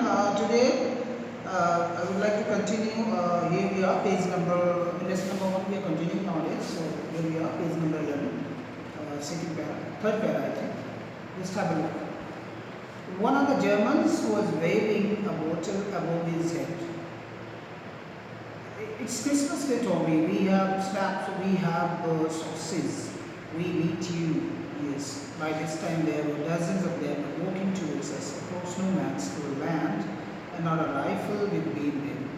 Today I would like to continue. Here we are, page number, lesson number 1 we are continuing nowadays. So here we are, page number 11, second para, third para I think. Just have a look. One of the Germans was waving a bottle above his head. It's Christmas Day, Tommy. We have snaps, we have sauces. We meet you. Yes, by this time there were dozens of them walking towards us across no man's land, and not a rifle with beam in.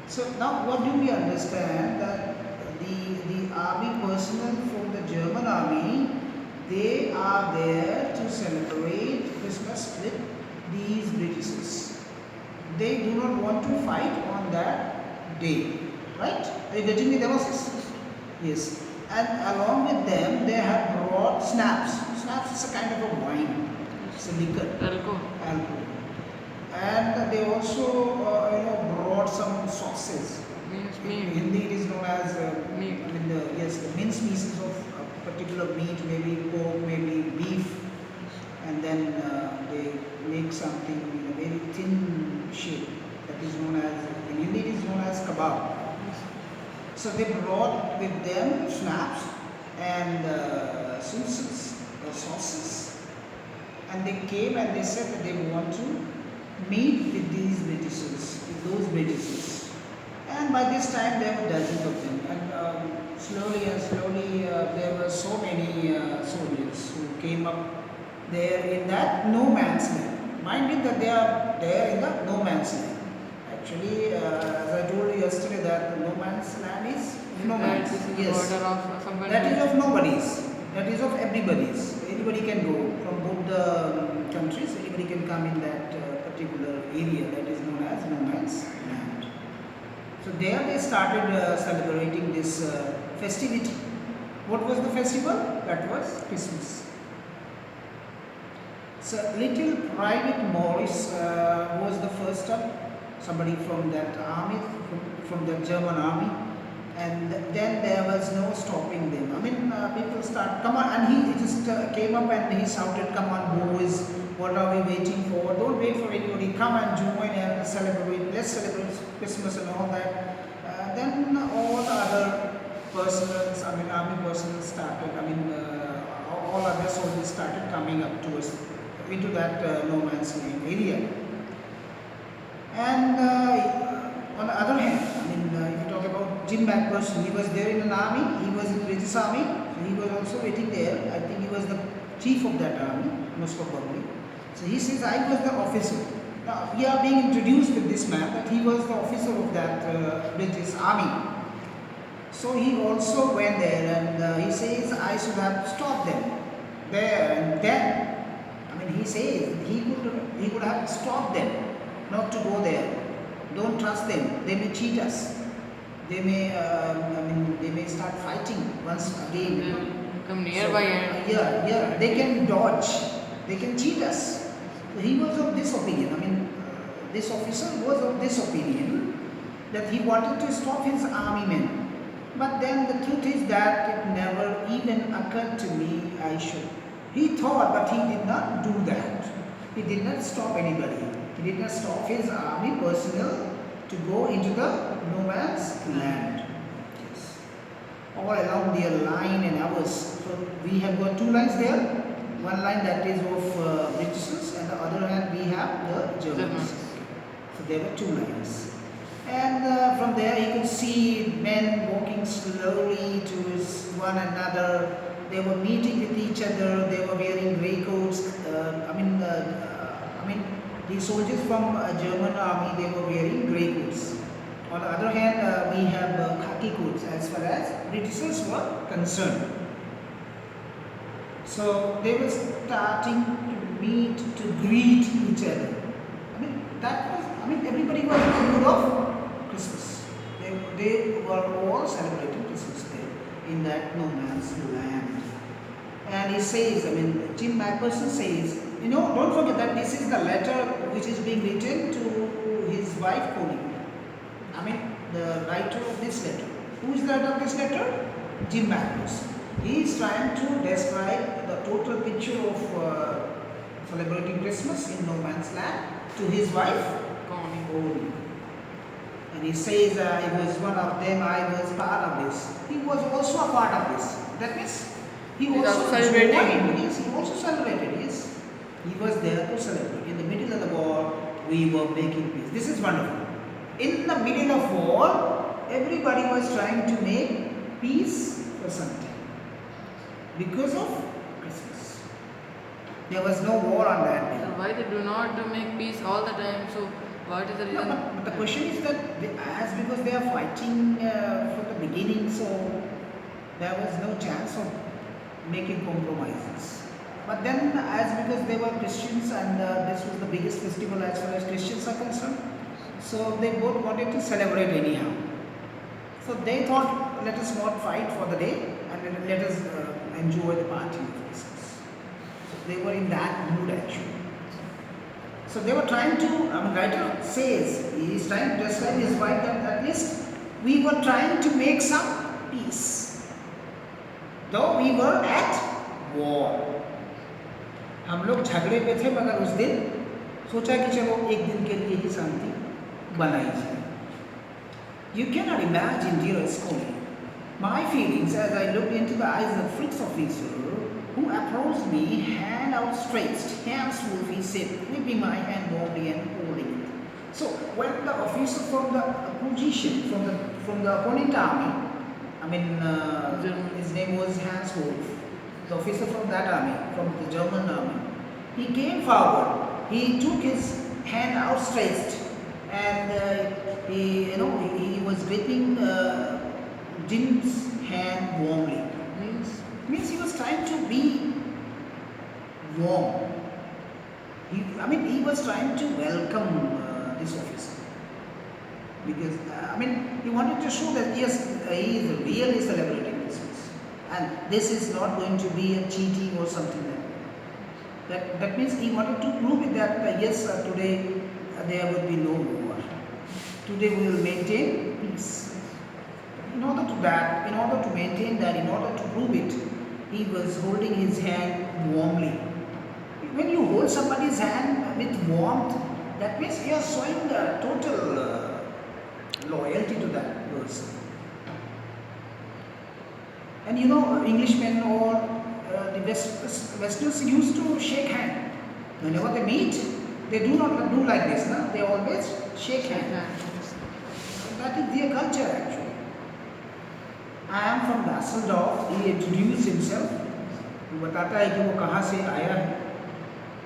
So now what do we understand? That the army personnel from the German army, they are there to celebrate Christmas with these Britishers. They do not want to fight on that day. Right? Are you getting me? There was yes. And along with them, they have brought snaps. Snaps is a kind of a wine. It's a liquor. Alcohol. And they also, brought some sauces. Yes, In meat. Hindi, it is known as Meat. the minced pieces of a particular meat, maybe pork, maybe beef, and then they make something in a very thin shape. That is known as, in Hindi, it is known as kebab. So they brought with them snaps and sauces, and they came and they said that they want to meet with these Britishers, with those Britishers. And by this time there were dozens of them, and slowly there were so many soldiers who came up there in that no man's land. Mind you that they are there in the no man's land. Actually, as I told you yesterday, that the no man's land is no man's. Yes. That is of nobody's. That is of everybody's. Anybody can go from both the countries. Anybody can come in that particular area that is known as no man's land. So there they started celebrating this festivity. What was the festival? That was Christmas. So little Private Morris was the first up. Somebody from that army, from the German army, and then there was no stopping them. I mean, people start, come on, and he just came up and he shouted, "Come on, boys, what are we waiting for? Don't wait for anybody, come and join and celebrate, let's celebrate Christmas," and all that. Then all the other personals, army personnel started, all other soldiers started coming up to us, into that no man's land area. And on the other hand, if you talk about Jim Macpherson, he was there in an army, he was in the British army, so he was also waiting there. I think he was the chief of that army, most probably. So he says, I was the officer. Now, we are being introduced with this man that he was the officer of that British army. So he also went there, and he says, I should have stopped them there and then. He says he would have stopped them not to go there. Don't trust them. They may cheat us. They may, they may start fighting once again. Come nearby and They can dodge. They can cheat us. So he was of this opinion. This officer was of this opinion that he wanted to stop his army men. But then the truth is that it never even occurred to me I should. He thought, but he did not do that. He did not stop anybody. He did not stop his army personnel to go into the no man's land. Yes. All along their line and ours. So we have got two lines there. One line that is of Britishers, and the other hand we have the Germans. So there were two lines. And from there you can see men walking slowly towards one another. They were meeting with each other. They were wearing grey coats. The soldiers from German army, they were wearing grey coats. On the other hand, we have khaki coats as far as Britishers were concerned. So they were starting to meet, to greet each other. Everybody was in the mood of Christmas. They were all celebrating Christmas Day in that no man's land. And he says, Jim Macpherson says, don't forget that this is the letter which is being written to his wife, Connie. The writer of this letter. Who is the writer of this letter? Jim Macpherson. He is trying to describe the total picture of celebrating Christmas in no man's land to his wife, holy. And he says, I was one of them, I was part of this. He was also a part of this. That means he He's also celebrating. joined. Yes, he also celebrated. Yes, he was there to celebrate. In the middle of the war, we were making peace. This is wonderful. In the middle of war, everybody was trying to make peace for some time because of Christmas. There was no war on that day. Why they do not make peace all the time? So what is the No, reason? but the question is that because they are fighting from the beginning, so there was no chance of making compromises. But then, because they were Christians and this was the biggest festival as far as Christians are concerned, so they both wanted to celebrate anyhow. So they thought, let us not fight for the day and let us enjoy the party of Christmas. So they were in that mood actually. So they were trying to, writer says, he is trying to describe his wife that at least we were trying to make some peace. Though we were at war. हम लोग झगड़े पे थे मगर उस दिन सोचा कि चलो एक दिन के लिए ही शांति बनाई जाए. You cannot imagine, dear scholar, my feelings as I looked into the eyes of Fritz officer who approached me, hand outstretched, hands full, he said, gripping my hand warmly and holding it. So when the officer from the opposition, from the opponent army, his name was Hans Wolf, the officer from that army, from the German army, he came forward. He took his hand outstretched, and he was gripping Jim's hand warmly. Means he was trying to be warm. He was trying to welcome this officer because he wanted to show that yes, he is really celebrating Christmas, and this is not going to be a cheating or something like that. That means he wanted to prove it that yes, today there will be no war. Today we will maintain peace. In order to maintain that, in order to prove it, he was holding his hand warmly. When you hold somebody's hand with warmth, that means you are showing total loyalty to that person. And Englishmen or the Westerners used to shake hand. Whenever they meet, they do not do like this. No? They always shake hand. That is their culture actually. I am from Düsseldorf. He introduced himself. He बताता है कि वो कहाँ से आया है.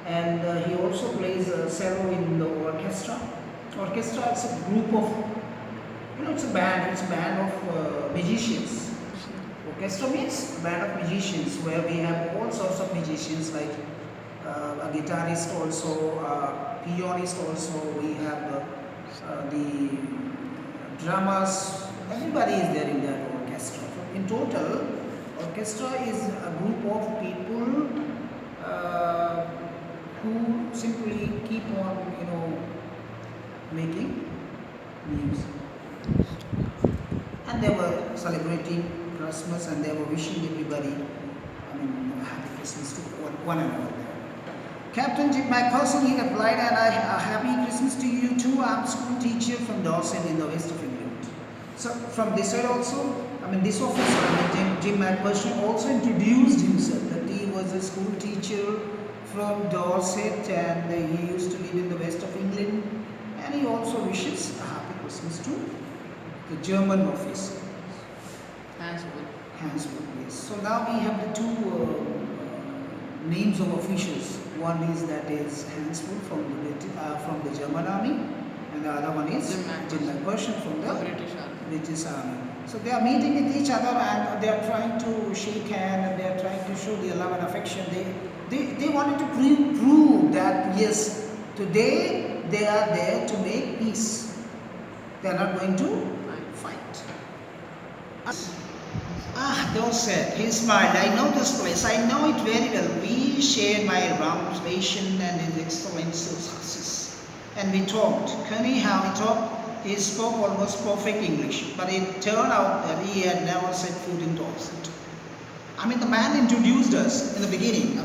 And he also plays cello in the orchestra. Orchestra is a group of, it's a band. It's a band of musicians. Orchestra means a band of musicians where we have all sorts of musicians like a guitarist also, a pianist also. We have the drummers. Everybody is there in that orchestra. In total, orchestra is a group of people who simply keep on, making music. And they were celebrating Christmas and they were wishing everybody, a happy Christmas to one another. Captain Jim McPherson, he replied, and a happy Christmas to you too. I'm a school teacher from Dorset in the west of England. So from this side also, this officer, Jim McPherson, also introduced himself that he was a school teacher from Dorset and he used to live in the west of England, and he also wishes a happy Christmas to the German officer. Hans Wolf, yes. So now we have the two names of officials. One is Hans Wolf from the German army, and the other one is Jim McPherson from the British army. So they are meeting with each other and they are trying to shake hands and they are trying to show their love and affection. They wanted to prove that yes, today they are there to make peace. They are not going to fight. Dorset, he smiled. I know this place. I know it very well. We shared my observation and his excellency's success. And we talked. Kenny, how he talked? He spoke almost perfect English, but it turned out that he had never set foot in Dorset. The man introduced us in the beginning.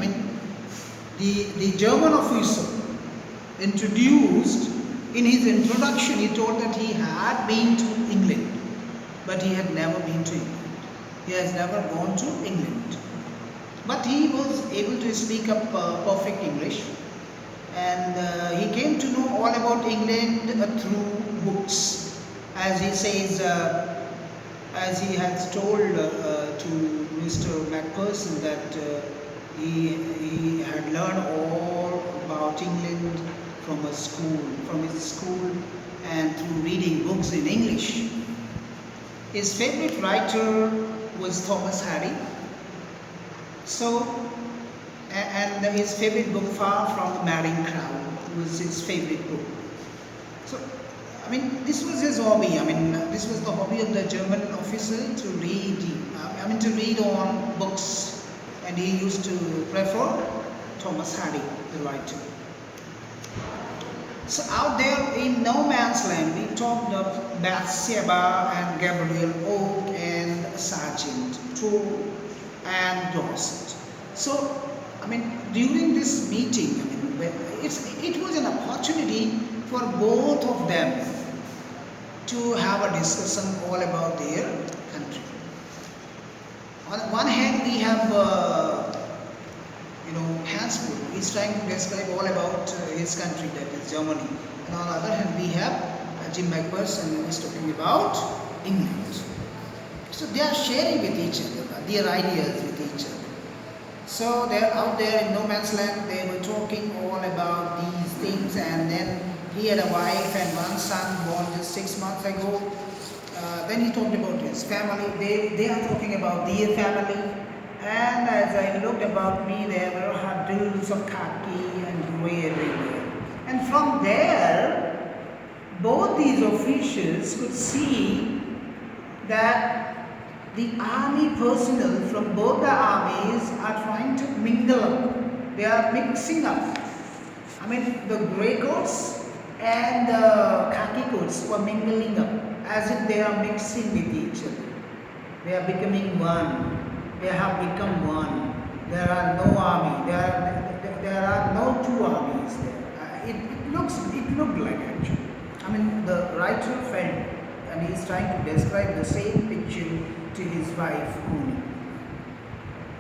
The German officer introduced In his introduction, he told that he had been to England, but he had never been to England. He has never gone to England. But he was able to speak up perfect English, and he came to know all about England through books, as he says, as he has told to Mr. Macpherson that he had learned all about England from his school, and through reading books in English. His favorite writer was Thomas Hardy. So, and his favorite book, Far from the Madding Crowd, was his favorite book. So, I mean, this was his hobby. I mean, this was the hobby of the German officer to read. To read on books, and he used to prefer Thomas Hardy, the writer. So, out there in no man's land, we talked of Bathsheba and Gabriel, Oak and Sargent, Toll and Dorset. So, I mean, during this meeting, it was an opportunity for both of them to have a discussion all about their country. On one hand, we have, Hans Bull. He's trying to describe all about his country, that is Germany. And on the other hand, we have Jim Macpherson, who is talking about England. So they are sharing with each other their ideas with each other. So they're out there in no man's land. They were talking all about these things, and then he had a wife and one son born just 6 months ago. Then he talked about his family. They are talking about their family. And as I looked about me, there were huddles of khaki and grey everywhere. And from there, both these officials could see that the army personnel from both the armies are trying to mingle up. They are mixing up. The grey coats and the khaki coats were mingling up, as if they are mixing with each other. They are becoming one. They have become one. There are no army. There are no two armies there. It looked like actually. The writer felt, and he is trying to describe the same picture to his wife, Cooney.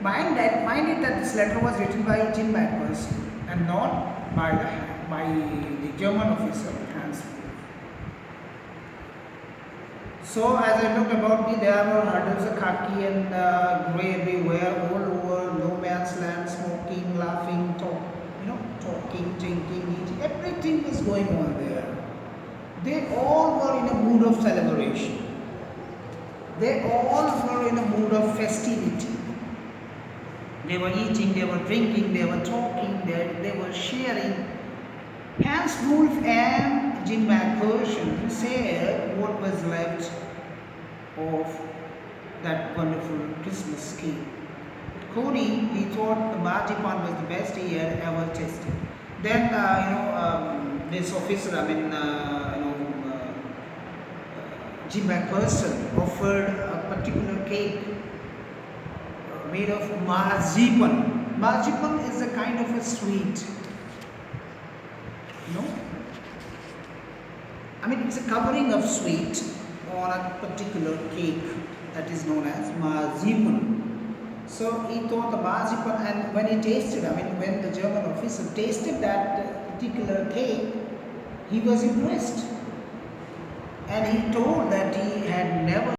Mind it that this letter was written by Jim Macpherson and not by the German officer, Hans. So as I looked about me, there were huddles of khaki and grey everywhere, all over no man's land, smoking, laughing, talking, drinking, eating. Everything was going on there. They all were in a mood of celebration. They all were in a mood of festivity. They were eating, they were drinking, they were talking, they were sharing. Hans Wolf and Jim Macpherson said what was left of that wonderful Christmas cake. Cody, he thought the marzipan was the best he had ever tasted. Then, this officer, Jim Macpherson offered a particular cake made of marzipan. Marzipan is a kind of a sweet. It's a covering of sweet on a particular cake that is known as marzipan. So he thought the marzipan, and when he tasted, when the German officer tasted that particular cake, he was impressed. And he told